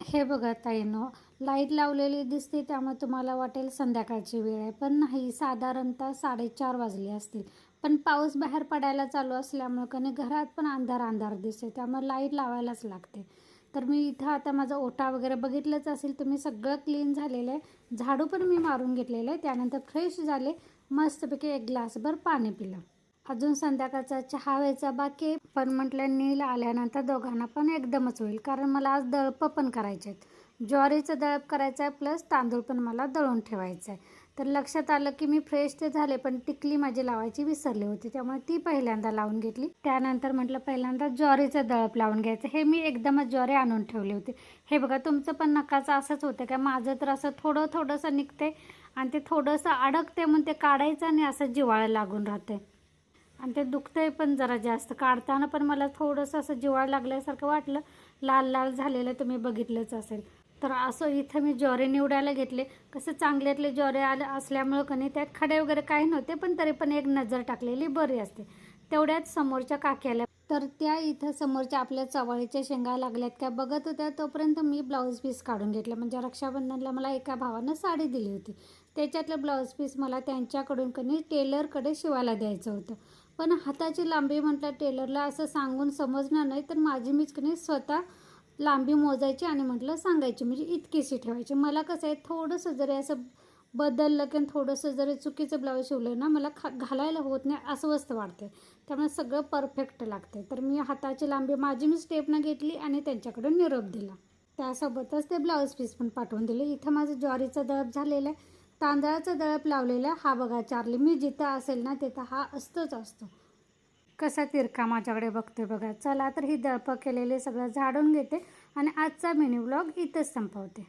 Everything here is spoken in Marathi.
हे बघा ताईंनो, लाईट लावलेली दिसते त्यामुळे तुम्हाला वाटेल संध्याकाळची वेळ आहे, पण नाही, साधारणतः 4:30 वाजले असतील. पण पाऊस बाहेर पडायला चालू असल्यामुळे कधी घरात पण अंधार अंधार दिसते, त्यामुळे लाईट लावायलाच लागते. तर मी इथं आता माझा ओटा वगैरे बघितलंच असेल तुम्ही, सगळं क्लीन झालेलं आहे. झाडू पण मी मारून घेतलेलं आहे. त्यानंतर फ्रेश झाले, मस्तपैकी एक ग्लासभर पाणी पिलं. अजून संध्याकाळचा चहा व्हायचा बाकी आहे, पण म्हटलं नील आल्यानंतर दोघांना पण एकदमच होईल, कारण मला आज दळपं पण करायचे आहेत. ज्वारीचं दळप करायचं आहे प्लस तांदूळ पण मला दळून ठेवायचं आहे. तर लक्षात आलं की मी फ्रेश ते झाले, पण टिकली माझी लावायची विसरली होती, त्यामुळे ती पहिल्यांदा लावून घेतली. त्यानंतर म्हटलं पहिल्यांदा ज्वारीचं दळप लावून घ्यायचं. हे मी एकदमच ज्वारी आणून ठेवली होती. हे बघा, तुमचं पण नकाचं असंच होतं का? माझं तर असं थोडंसं निघते आणि ते थोडंसं अडकते, म्हणून ते काढायचं आणि असं जिव्हाळा लागून राहते आणि ते दुखतंय पण जरा जास्त. काढताना पण मला थोडंसं असं जिव्हाळा लागल्यासारखं वाटलं. लाल लाल झालेलं तुम्ही बघितलंच असेल. तर असं इथं मी ज्वारी निवडायला घेतले. कसं चांगल्यातले ज्वारी असल्यामुळं कधी त्यात खडे वगैरे काही नव्हते, पण तरी पण एक नजर टाकलेली बरी असते. तेवढ्यात समोरच्या काकी आल्या, तर त्या इथं समोरच्या आपल्या चवळीच्या शेंगा लागल्यात का बघत होत्या. तोपर्यंत मी ब्लाऊज पीस काढून घेतलं. म्हणजे रक्षाबंधनला मला एका भावानं साडी दिली होती, त्याच्यातलं ब्लाऊज पीस मला त्यांच्याकडून टेलरकडे शिवायला द्यायचं होतं. पण हाताची लांबी म्हटलं टेलरला असं सांगून समजणार नाही, तर माझी मीच स्वतः लांबी मोजायची आणि म्हटलं सांगायची, म्हणजे इतकीशी ठेवायची. मला कसं आहे, थोडंसं जरी असं बदललं की थोडंसं जरी चुकीचं ब्लाऊज शिवलं ना, मला घालायला होत नाही, अस्वस्थ वाटते. त्यामुळे सगळं परफेक्ट लागते. तर मी हाताची लांबी माझी मी स्टेपनं घेतली आणि त्यांच्याकडून निरोप दिला. त्यासोबतच ते ब्लाऊज पीस पण पाठवून दिले. इथं माझं ज्वारीचं दळप झालेलं आहे. तांदळाचं दळप लावलेलं आहे. हा बघा चार्ली, मी जिथं असेल ना तिथं हा असतोच असतो. कसा तिरका माझ्याकडे बघतोय बघा. चला तर ही दळपं केलेले सगळं झाडून घेते आणि आजचा मिनी व्लॉग इथंच संपवते.